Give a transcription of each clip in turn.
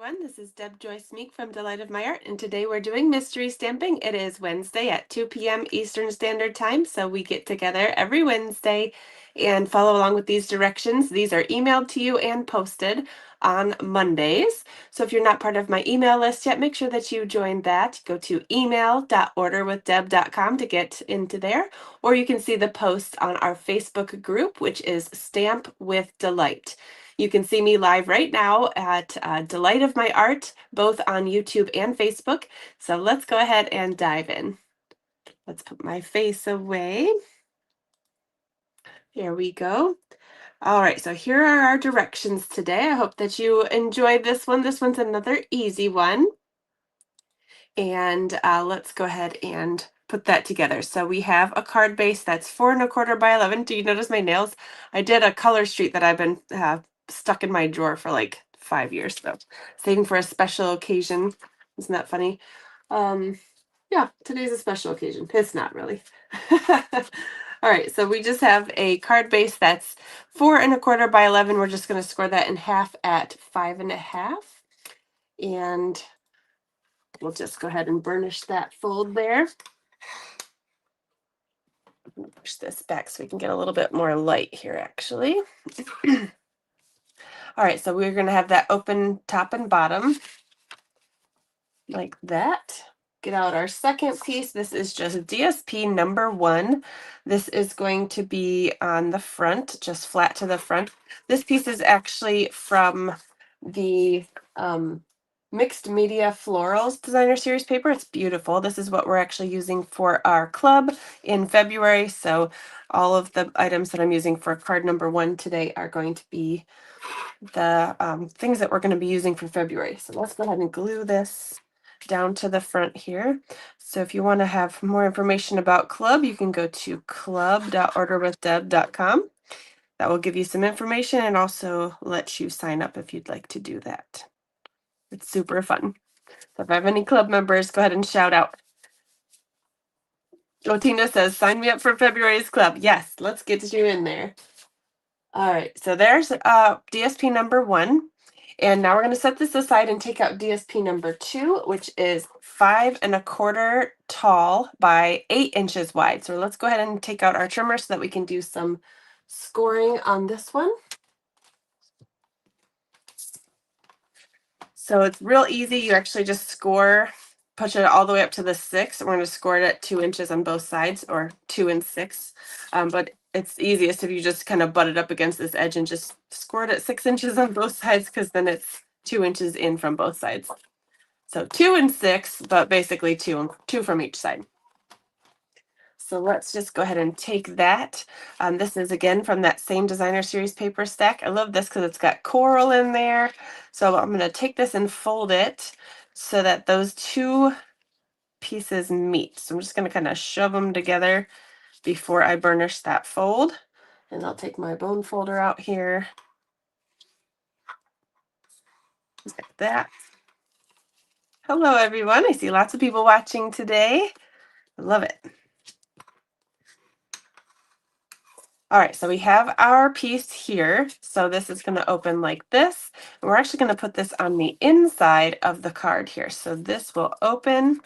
everyone. This is Deb Joyce Meek from Delight of My Art, and today we're doing mystery stamping. It is Wednesday at 2 p.m. Eastern Standard Time, so we get together every Wednesday and follow along with these directions. These are emailed to you and posted on Mondays. So if you're not part of my email list yet, make sure that you join that. Go to email.orderwithdeb.com to get into there, or you can see the post on our Facebook group, which is Stamp with Delight. You can see me live right now at Delight of My Art, both on YouTube and Facebook. So let's go ahead and dive in. Let's put my face away. Here we go. All right, so here are our directions today. I hope that you enjoyed this one. This one's another easy one. And let's go ahead and put that together. So we have a card base that's 4 1/4 by 11. Do you notice my nails? I did a color street that I've been stuck in my drawer for like 5 years, so saving for a special occasion. Isn't that funny? Yeah, today's a special occasion. It's not really. All right, so we just have a card base that's 4 1/4 by 11. We're just going to score that in half at 5 1/2. And we'll just go ahead and burnish that fold there. Push this back so we can get a little bit more light here, actually. All right, so we're going to have that open top and bottom like that. Get out our second piece. This is just DSP number 1. This is going to be on the front, just flat to the front. This piece is actually from the Mixed Media Florals Designer Series paper. It's beautiful. This is what we're actually using for our club in February. So all of the items that I'm using for card number 1 today are going to be the things that we're going to be using for February. So let's go ahead and glue this down to the front here. So if you want to have more information about club, you can go to club.orderwithdeb.com. That will give you some information and also let you sign up if you'd like to do that. It's super fun. So if I have any club members, go ahead and shout out. Oh, Tina says, sign me up for February's club. Yes, let's get you in there. All right, so there's DSP number 1. And now we're going to set this aside and take out DSP number 2, which is 5 1/4 tall by 8 inches wide. So let's go ahead and take out our trimmer so that we can do some scoring on this one. So it's real easy. You actually just score, push it all the way up to the 6. We're going to score it at 2 inches on both sides, or 2 and 6. But it's easiest if you just kind of butt it up against this edge and just score it at 6 inches on both sides, because then it's 2 inches in from both sides. So 2 and 6, but basically 2 from each side. So let's just go ahead and take that. This is again from that same Designer Series paper stack. I love this because it's got coral in there. So I'm going to take this and fold it so that those 2 pieces meet. So I'm just going to kind of shove them together before I burnish that fold. And I'll take my bone folder out here. Just like that. Hello, everyone. I see lots of people watching today. I love it. All right, so we have our piece here. So this is going to open like this. And we're actually going to put this on the inside of the card here. So this will open,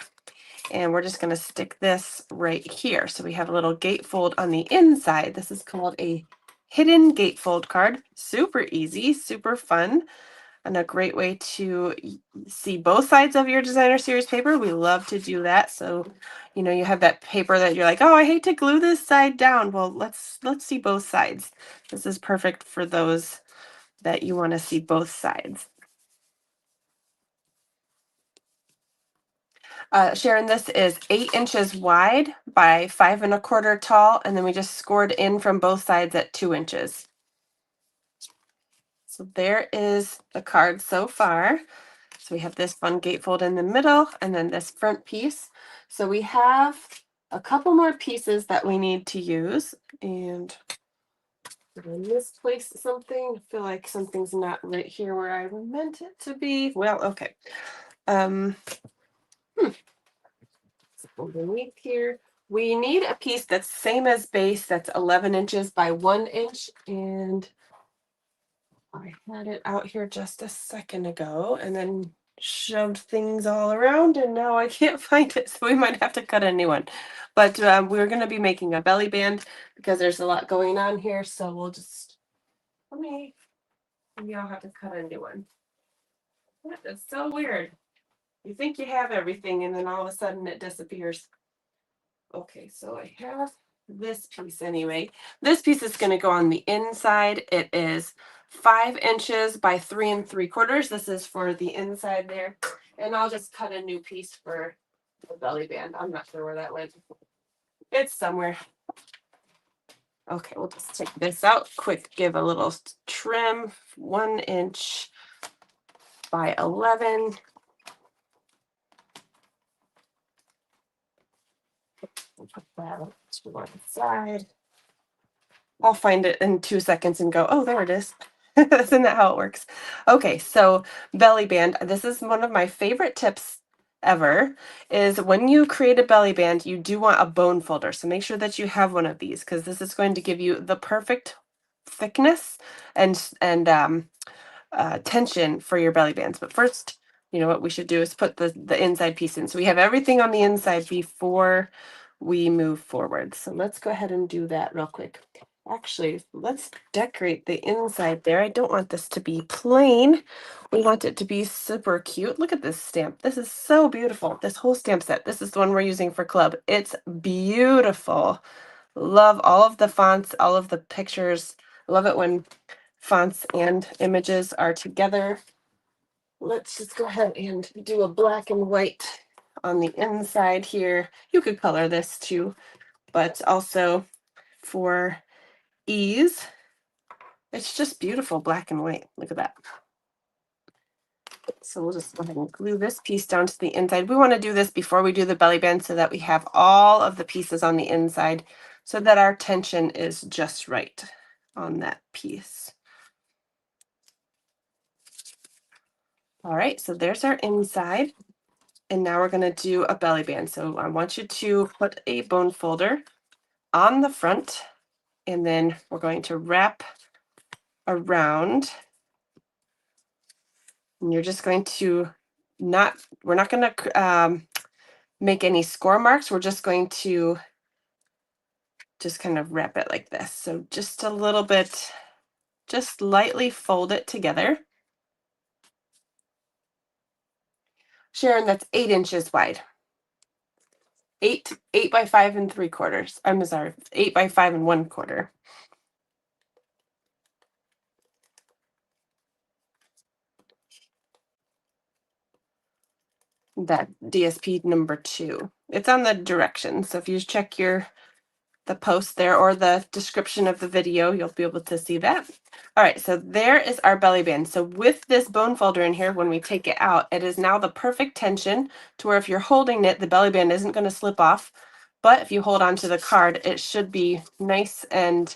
and we're just going to stick this right here. So we have a little gatefold on the inside. This is called a hidden gatefold card. Super easy, super fun, and a great way to see both sides of your Designer Series paper. We love to do that. So, you know, you have that paper that you're like, oh, I hate to glue this side down. Well, let's see both sides. This is perfect for those that you want to see both sides. Sharon, this is 8 inches wide by 5 1/4 tall, and then we just scored in from both sides at 2 inches. So there is the card so far. So we have this fun gatefold in the middle and then this front piece. So we have a couple more pieces that we need to use. And did I misplace something? I feel like something's not right here where I meant it to be. Well, okay. Underneath here, we need a piece that's same as base, that's 11 inches by 1 inch. And I had it out here just a second ago and then shoved things all around and now I can't find it. So we might have to cut a new one. But we're going to be making a belly band because there's a lot going on here. So we'll just, maybe I'll have to cut a new one. That's so weird. You think you have everything and then all of a sudden it disappears. Okay, so I have this piece anyway. This piece is going to go on the inside. It is 5 inches by 3 3/4. This is for the inside there. And I'll just cut a new piece for the belly band. I'm not sure where that went. It's somewhere. Okay, we'll just take this out. Quick, give a little trim. 1 inch by 11. We'll put that to one side. I'll find it in 2 seconds and go, oh, there it is. Isn't that how it works? Okay, so belly band. This is one of my favorite tips ever, is when you create a belly band, you do want a bone folder. So make sure that you have one of these because this is going to give you the perfect thickness and tension for your belly bands. But first, you know what we should do is put the inside piece in. So we have everything on the inside before we move forward. So let's go ahead and do that real quick. Actually, let's decorate the inside there. I don't want this to be plain. We want it to be super cute. Look at this stamp. This is so beautiful. This whole stamp set. This is the one we're using for club. It's beautiful. Love all of the fonts, all of the pictures. Love it when fonts and images are together. Let's just go ahead and do a black and white on the inside here. You could color this too, but also for ease, it's just beautiful black and white. Look at that. So we'll just go ahead and glue this piece down to the inside. We want to do this before we do the belly band so that we have all of the pieces on the inside so that our tension is just right on that piece. All right, so there's our inside. And now we're going to do a belly band. So I want you to put a bone folder on the front, and then we're going to wrap around. And you're just going to we're not going to make any score marks. We're just going to just kind of wrap it like this. So just a little bit, just lightly fold it together. Sharon, that's 8 inches wide. 8 by 5 3/4. I'm sorry, 8 by 5 1/4. That DSP number 2. It's on the directions. So if you check the post there or the description of the video, you'll be able to see that. All right, so there is our belly band. So with this bone folder in here, when we take it out, it is now the perfect tension to where if you're holding it, the belly band isn't going to slip off. But if you hold on to the card, it should be nice and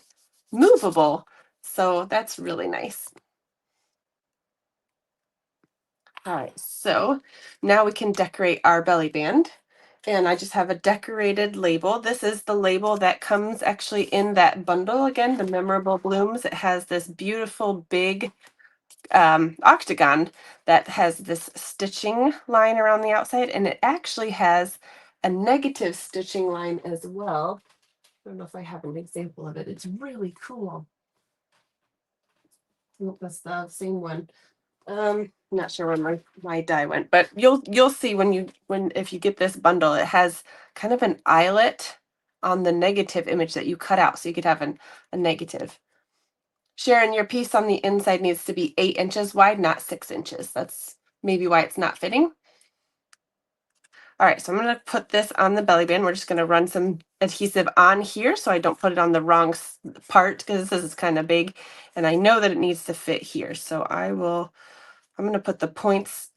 movable. So that's really nice. All right, so now we can decorate our belly band. And I just have a decorated label. This is the label that comes actually in that bundle again, the Memorable Blooms. It has this beautiful big octagon that has this stitching line around the outside, and it actually has a negative stitching line as well. I don't know if I have an example of it. It's really cool. Oh, that's the same one. Not sure where my die went, but you'll see if you get this bundle, it has kind of an eyelet on the negative image that you cut out, so you could have a negative. Sharon, your piece on the inside needs to be 8 inches wide, not 6 inches. That's maybe why it's not fitting. All right, so I'm going to put this on the belly band. We're just going to run some adhesive on here so I don't put it on the wrong part because this is kind of big, and I know that it needs to fit here. So I'm going to put the points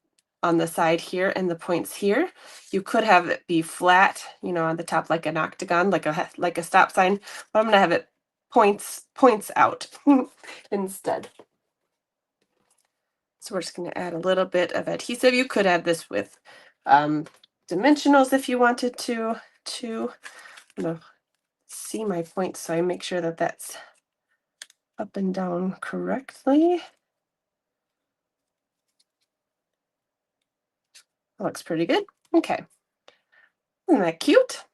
on the side here and the points here. You could have it be flat, on the top like an octagon, like a stop sign, but I'm going to have it points out instead. So we're just going to add a little bit of adhesive. You could add this with dimensionals if you wanted to see my points, so I make sure that that's up and down correctly. looks pretty good. Okay. Isn't that cute?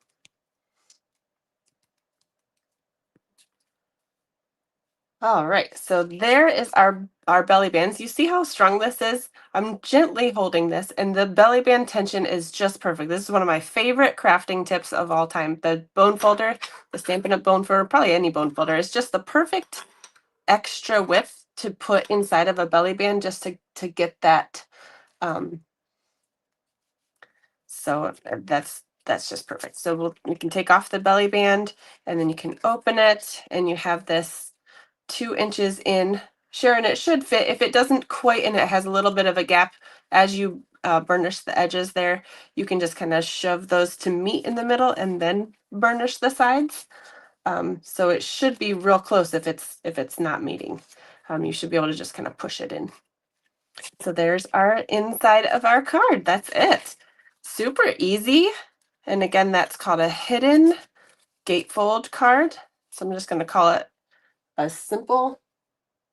All right, so there is our belly bands. You see how strong this is? I'm gently holding this, and the belly band tension is just perfect. This is one of my favorite crafting tips of all time. The bone folder, the Stampin' Up! Bone folder, probably any bone folder, is just the perfect extra width to put inside of a belly band just to get that. Um, that's just perfect. So we can take off the belly band, and then you can open it, and you have this 2 inches in. Sharon, it should fit. If it doesn't quite and it has a little bit of a gap as you burnish the edges there, you can just kind of shove those to meet in the middle and then burnish the sides. So it should be real close if it's not meeting. You should be able to just kind of push it in. So there's our inside of our card. That's it. Super easy. And again, that's called a hidden gatefold card. So I'm just going to call it a simple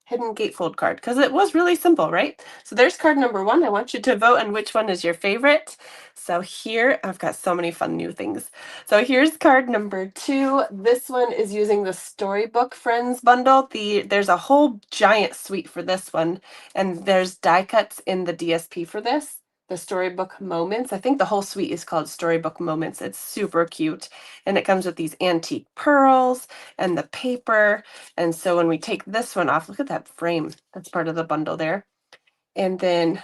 hidden gatefold card because it was really simple, right? So there's card number 1. I want you to vote on which one is your favorite. So here, I've got so many fun new things. So here's card number 2. This one is using the Storybook Friends bundle. There's a whole giant suite for this one, and there's die cuts in the DSP for this. The Storybook Moments. I think the whole suite is called Storybook Moments. It's super cute. And it comes with these antique pearls and the paper. And so when we take this one off, look at that frame. That's part of the bundle there. And then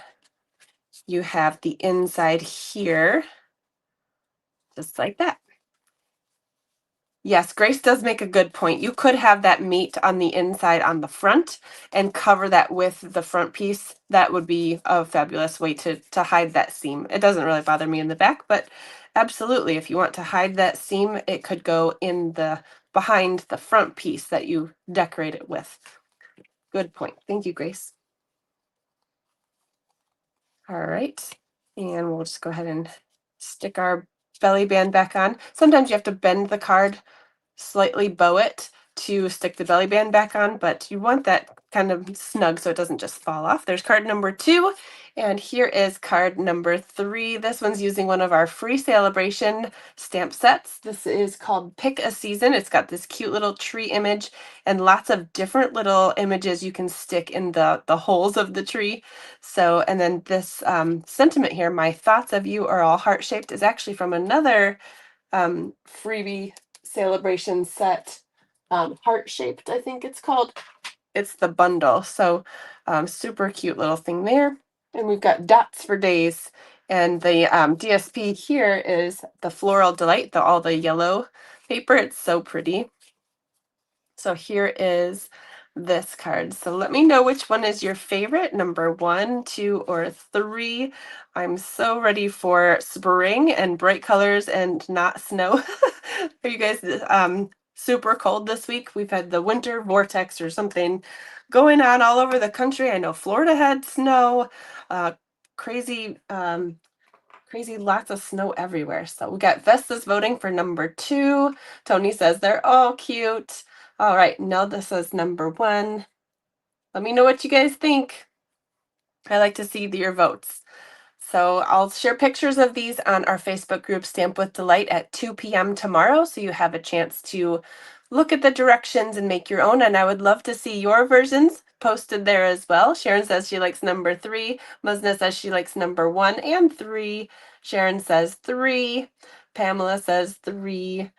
you have the inside here, just like that. Yes, Grace does make a good point. You could have that meat on the inside on the front and cover that with the front piece. That would be a fabulous way to hide that seam. It doesn't really bother me in the back, but absolutely, if you want to hide that seam, it could go in the behind the front piece that you decorate it with. Good point. Thank you, Grace. All right. And we'll just go ahead and stick our belly band back on. Sometimes you have to bend the card, slightly bow it to stick the belly band back on, but you want that kind of snug so it doesn't just fall off. There's card number 2, and here is card number 3. This one's using one of our free celebration stamp sets. This is called Pick a Season. It's got this cute little tree image and lots of different little images you can stick in the holes of the tree. So, and then this sentiment here, my thoughts of you are all heart-shaped, is actually from another freebie celebration set, heart-shaped, I think it's called. It's the bundle. So super cute little thing there. And we've got dots for days. And the DSP here is the Floral Delight, all the yellow paper. It's so pretty. So here is this card. So let me know which one is your favorite, number 1, 2, or 3. I'm so ready for spring and bright colors and not snow. Are you guys super cold this week? We've had the winter vortex or something going on all over the country. I know Florida had snow, crazy lots of snow everywhere. So we got Vesta's voting for number 2. Tony says they're all cute. All right, Nelda says number 1. Let me know what you guys think. I like to see your votes. So I'll share pictures of these on our Facebook group, Stamp with Delight, at 2 p.m. tomorrow, so you have a chance to look at the directions and make your own. And I would love to see your versions posted there as well. Sharon says she likes number 3. Musna says she likes number 1 and 3. Sharon says 3. Pamela says 3.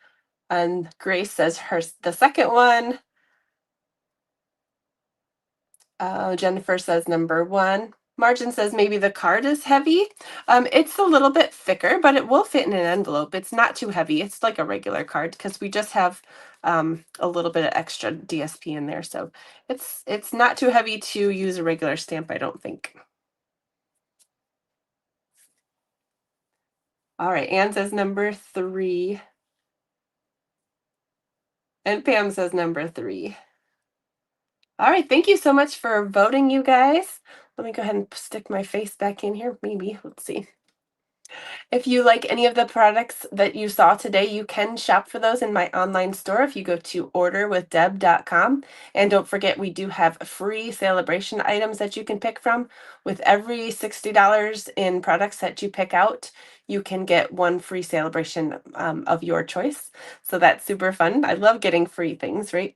And Grace says the second one. Jennifer says number 1. Margin says maybe the card is heavy. It's a little bit thicker, but it will fit in an envelope. It's not too heavy. It's like a regular card because we just have a little bit of extra DSP in there. So it's not too heavy to use a regular stamp, I don't think. All right, Anne says number 3. And Pam says number 3. All right, thank you so much for voting, you guys. Let me go ahead and stick my face back in here, maybe. Let's see. If you like any of the products that you saw today, you can shop for those in my online store if you go to orderwithdeb.com. And don't forget, we do have free celebration items that you can pick from. With every $60 in products that you pick out, you can get one free celebration of your choice. So that's super fun. I love getting free things, right?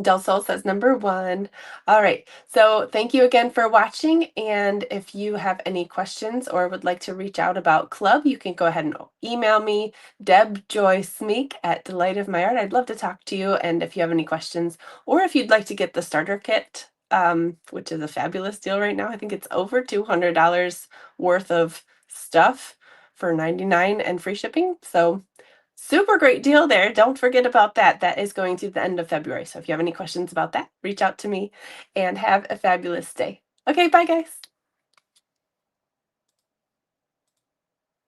Del Sol says number one. All right. So thank you again for watching. And if you have any questions or would like to reach out about club, you can go ahead and email me, debjoysmeek at Delight of My Art. I'd love to talk to you. And if you have any questions, or if you'd like to get the starter kit, which is a fabulous deal right now, I think it's over $200 worth of stuff for 99 and free shipping. So super great deal there. Don't forget about that. That is going to the end of February. So if you have any questions about that, reach out to me and have a fabulous day. Okay, bye guys.